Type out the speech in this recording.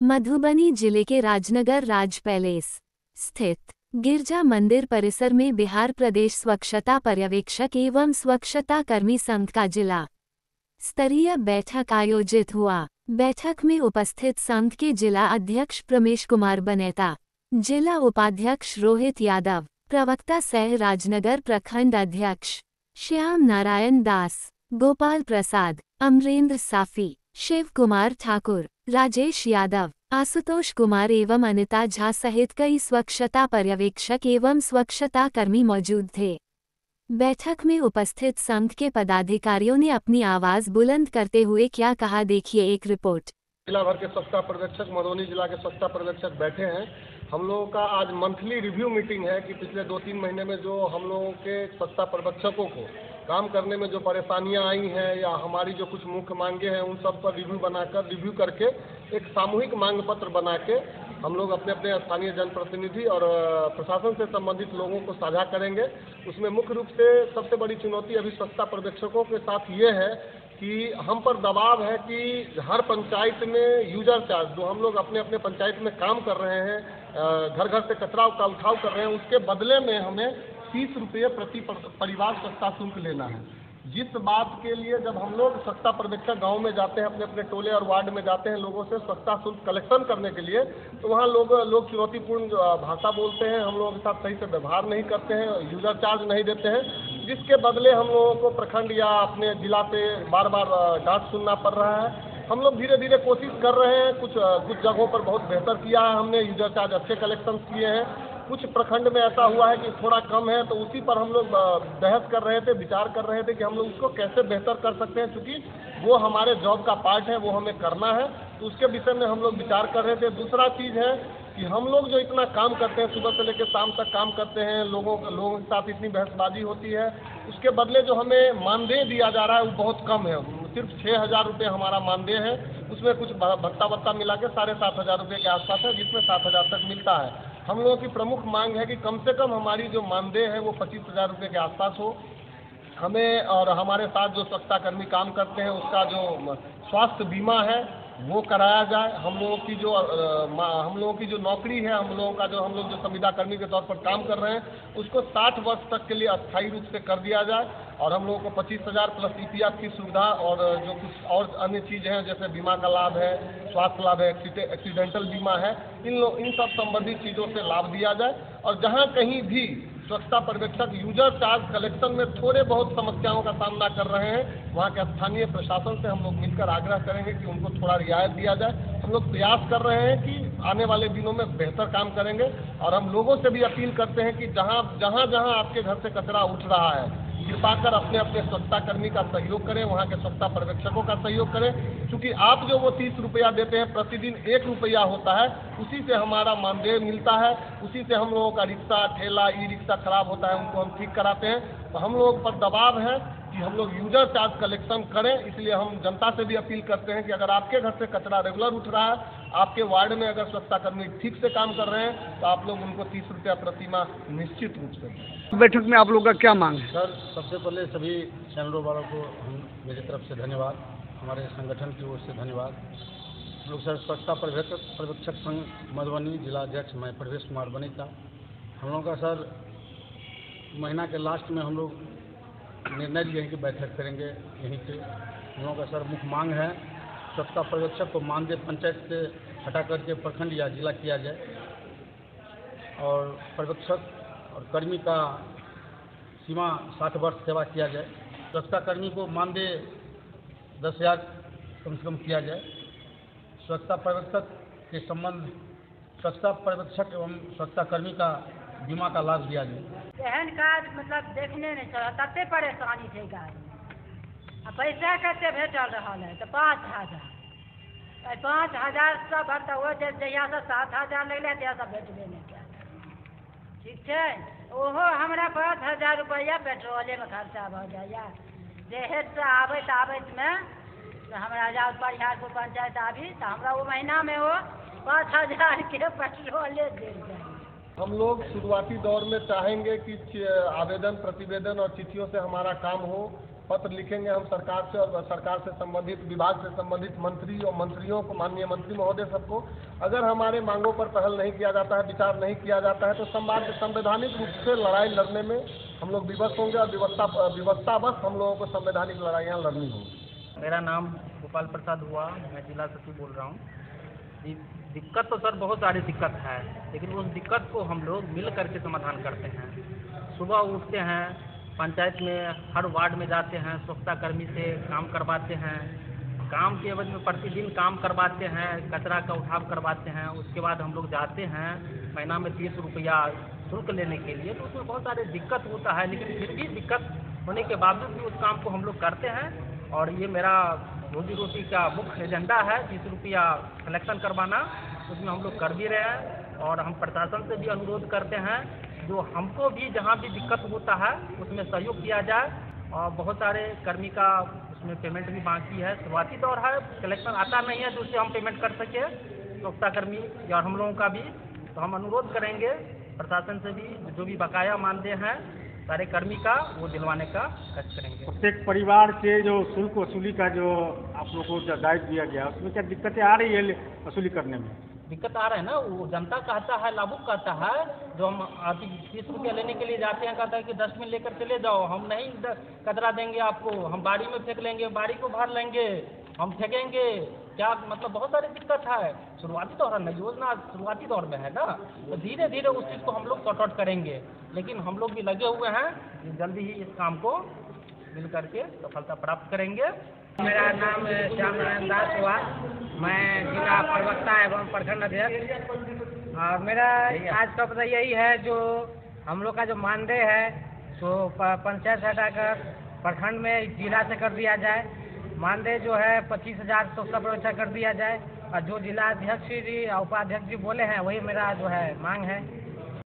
मधुबनी जिले के राजनगर राज पैलेस स्थित गिरजा मंदिर परिसर में बिहार प्रदेश स्वच्छता पर्यवेक्षक एवं स्वच्छता कर्मी संघ का जिला स्तरीय बैठक आयोजित हुआ। बैठक में उपस्थित संघ के जिला अध्यक्ष प्रमेश कुमार बनेता, जिला उपाध्यक्ष रोहित यादव, प्रवक्ता सह राजनगर प्रखंड अध्यक्ष श्याम नारायण दास, गोपाल प्रसाद, अमरेंद्र साफी, शिव कुमार ठाकुर, राजेश यादव, आशुतोष कुमार एवं अनिता झा सहित कई स्वच्छता पर्यवेक्षक एवं स्वच्छता कर्मी मौजूद थे। बैठक में उपस्थित संघ के पदाधिकारियों ने अपनी आवाज बुलंद करते हुए क्या कहा, देखिए एक रिपोर्ट। जिला भर के स्वच्छता पर्यवेक्षक, मधुबनी जिला के स्वच्छता पर्यवेक्षक बैठे हैं। हम लोगों का आज मंथली रिव्यू मीटिंग है कि पिछले 2-3 महीने में जो हम लोगों के स्वच्छता पर्यवेक्षकों को काम करने में जो परेशानियां आई हैं या हमारी जो कुछ मुख्य मांगे हैं उन सब पर रिव्यू करके एक सामूहिक मांग पत्र बना के हम लोग अपने अपने स्थानीय जनप्रतिनिधि और प्रशासन से संबंधित लोगों को साझा करेंगे। उसमें मुख्य रूप से सबसे बड़ी चुनौती अभी स्वच्छता पर्यवेक्षकों के साथ ये है कि हम पर दबाव है कि हर पंचायत में यूजर चार्ज जो हम लोग अपने अपने पंचायत में काम कर रहे हैं, घर घर से कचरा का उठाव कर रहे हैं, उसके बदले में हमें 30 रुपये प्रति परिवार स्वच्छता शुल्क लेना है। जिस बात के लिए जब हम लोग स्वच्छता पर्यवेक्षक गांव में जाते हैं, अपने अपने टोले और वार्ड में जाते हैं लोगों से स्वच्छता शुल्क कलेक्शन करने के लिए, तो वहाँ लोग चुनौतीपूर्ण भाषा बोलते हैं, हम लोगों के साथ सही से व्यवहार नहीं करते हैं, यूजर चार्ज नहीं देते हैं, जिसके बदले हम लोगों को प्रखंड या अपने जिला से बार बार डांट सुनना पड़ रहा है। हम लोग धीरे धीरे कोशिश कर रहे हैं, कुछ जगहों पर बहुत बेहतर किया है हमने, यूजर चार्ज अच्छे कलेक्शन किए हैं। कुछ प्रखंड में ऐसा हुआ है कि थोड़ा कम है, तो उसी पर हम लोग बहस कर रहे थे, विचार कर रहे थे कि हम लोग उसको कैसे बेहतर कर सकते हैं, क्योंकि वो हमारे जॉब का पार्ट है, वो हमें करना है, तो उसके विषय में हम लोग विचार कर रहे थे। दूसरा चीज़ है कि हम लोग जो इतना काम करते हैं, सुबह से लेकर शाम तक काम करते हैं, लोगों के साथ इतनी बहसबाजी होती है, उसके बदले जो हमें मानदेय दिया जा रहा है वो बहुत कम है। सिर्फ 6,000 रुपये हमारा मानदेय है, उसमें कुछ भत्ता मिला के 7,500 रुपये के आसपास है, जिसमें 7,000 तक मिलता है। हम लोगों की प्रमुख मांग है कि कम से कम हमारी जो मानदेय है वो 25,000 रुपये के आसपास हो। हमें और हमारे साथ जो स्वच्छता कर्मी काम करते हैं उसका जो स्वास्थ्य बीमा है वो कराया जाए। हम लोगों की जो नौकरी है, हम लोग जो संविदा कर्मी के तौर पर काम कर रहे हैं उसको 60 वर्ष तक के लिए अस्थायी रूप से कर दिया जाए, और हम लोगों को 25,000 प्लस EPF की सुविधा और जो कुछ और अन्य चीज़ें हैं जैसे बीमा का लाभ है, स्वास्थ्य लाभ है, एक्सीडेंटल बीमा है, इन सब संबंधित चीज़ों से लाभ दिया जाए। और जहाँ कहीं भी स्वच्छता पर्यवेक्षक यूजर चार्ज कलेक्शन में थोड़े बहुत समस्याओं का सामना कर रहे हैं, वहाँ के स्थानीय प्रशासन से हम लोग मिलकर आग्रह करेंगे कि उनको थोड़ा रियायत दिया जाए। हम लोग प्रयास कर रहे हैं कि आने वाले दिनों में बेहतर काम करेंगे, और हम लोगों से भी अपील करते हैं कि जहाँ आपके घर से कचरा उठ रहा है, कृपा कर अपने अपने स्वच्छता कर्मी का सहयोग करें, वहाँ के स्वच्छता पर्यवेक्षकों का सहयोग करें, क्योंकि आप जो वो 30 रुपया देते हैं, प्रतिदिन 1 रुपया होता है, उसी से हमारा मानदेय मिलता है, उसी से हम लोगों का रिक्शा, ठेला, ई-रिक्शा खराब होता है, उनको हम ठीक कराते हैं। तो हम लोगों पर दबाव है कि हम लोग यूजर चार्ज कलेक्शन करें, इसलिए हम जनता से भी अपील करते हैं कि अगर आपके घर से कचरा रेगुलर उठ रहा है, आपके वार्ड में अगर स्वच्छता कर्मी ठीक से काम कर रहे हैं, तो आप लोग उनको 30 रुपया प्रति माह निश्चित रूप से। बैठक में आप लोग का क्या मांग है? सर, सबसे पहले सभी चैनलों वालों को मेरी तरफ से धन्यवाद, हमारे संगठन की ओर से धन्यवाद। हम लोग सर स्वच्छता पर्यवेक्षक संघ मधुबनी जिला अध्यक्ष मैं प्रवेश कुमार बनेता। हम लोग का सर महीना के लास्ट में हम लोग निर्णय लिए हैं कि बैठक करेंगे यहीं पे। हम लोगों का सर मुख्य मांग है स्वच्छता पर्यवेक्षक को मानदेय पंचायत से हटा करके प्रखंड या जिला किया जाए, और पर्यवेक्षक और कर्मी का सीमा 60 वर्ष सेवा किया जाए। स्वच्छता कर्मी को मानदेय 10,000 कम से कम किया जाए। स्वच्छता पर्यवेक्षक के संबंध स्वच्छता पर्यवेक्षक एवं स्वच्छता कर्मी का बीमा का लाभ दिया जाए। एहन काज मतलब देखने नहीं चला, तते परेशानी थे गाड़ी, आ पैसा कते भेटल रहा है तो 5,000, 5,000 सब भरता हो जहिया से 7,000 लगले तहिया से भेटबे नहीं किया। ठीक है, ओहो हमरा 5,000 रुपया पेट्रोले में खर्चा भ जाइए। देहेज से आबैत में हमरा जाओ परिहारपुर पंचायत आबी तो हमरा वो महीना में वो 5,000 के पेट्रोले दे जाए। हम लोग शुरुआती दौर में चाहेंगे कि आवेदन, प्रतिवेदन और चिट्ठियों से हमारा काम हो, पत्र लिखेंगे हम सरकार से, और सरकार से संबंधित विभाग से संबंधित मंत्री और मंत्रियों को, माननीय मंत्री महोदय सबको, अगर हमारे मांगों पर पहल नहीं किया जाता है, विचार नहीं किया जाता है, तो संवैधानिक रूप से लड़ाई लड़ने में हम लोग विवश होंगे और विवशतावश हम लोगों को संवैधानिक लड़ाइयाँ लड़नी होंगी। मेरा नाम गोपाल प्रसाद हुआ, मैं जिला सचिव बोल रहा हूँ। दिक्कत तो सर बहुत सारी दिक्कत है, लेकिन उस दिक्कत को हम लोग मिल करके समाधान करते हैं। सुबह उठते हैं, पंचायत में हर वार्ड में जाते हैं, स्वच्छता कर्मी से काम करवाते हैं, काम के एवज में प्रतिदिन काम करवाते हैं, कचरा का उठाव करवाते हैं। उसके बाद हम लोग जाते हैं महीना में 30 रुपया शुल्क लेने के लिए, तो उसमें बहुत सारे दिक्कत होता है, लेकिन फिर भी दिक्कत होने के बावजूद भी उस काम को हम लोग करते हैं। और ये मेरा रोजी रोटी का मुख्य एजेंडा है, 30 रुपया कलेक्शन करवाना, उसमें हम लोग कर भी रहे हैं। और हम प्रशासन से भी अनुरोध करते हैं जो हमको भी जहाँ भी दिक्कत होता है उसमें सहयोग किया जाए। और बहुत सारे कर्मी का उसमें पेमेंट भी बाकी है, शुरुआती दौर है, कलेक्शन आता नहीं है जो उससे हम पेमेंट कर सके, स्वच्छता कर्मी और हम लोगों का भी। तो हम अनुरोध करेंगे प्रशासन से भी जो भी बकाया मानदेय हैं सारे कर्मी का, वो दिलवाने का कष्ट करेंगे। प्रत्येक परिवार से जो शुल्क वसूली का जो आप लोगों को दायित्व दिया गया, उसमें क्या दिक्कतें आ रही है वसूली करने में? दिक्कत आ रहा है ना, वो जनता कहता है, लाभुक कहता है, जो हम अभी 30 रुपया लेने के लिए जाते हैं, कहता है कि डस्टबिन लेकर चले जाओ, हम नहीं कचरा देंगे आपको, हम बाड़ी में फेंक लेंगे, बाड़ी को भर लेंगे, हम फेंकेंगे क्या, मतलब बहुत सारी दिक्कत है। शुरुआती दौर में योजना शुरुआती दौर में है ना, तो धीरे धीरे उस चीज़ को हम लोग सॉर्ट आउट करेंगे। लेकिन हम लोग भी लगे हुए हैं कि जल्दी ही इस काम को मिल करके सफलता प्राप्त करेंगे। मेरा नाम श्याम नारायण दास हुआ, मैं जिला प्रवक्ता एवं प्रखंड अध्यक्ष। और मेरा आज का पता यही है, जो हम लोग का जो मानदेय है तो पंचायत से हटाकर प्रखंड में जिला से कर दिया जाए। मानदेय जो है 25,000 स्वच्छता पर्यवेक्षक कर दिया जाए, और जो जिला अध्यक्ष जी और उपाध्यक्ष जी बोले हैं वही मेरा जो है मांग है।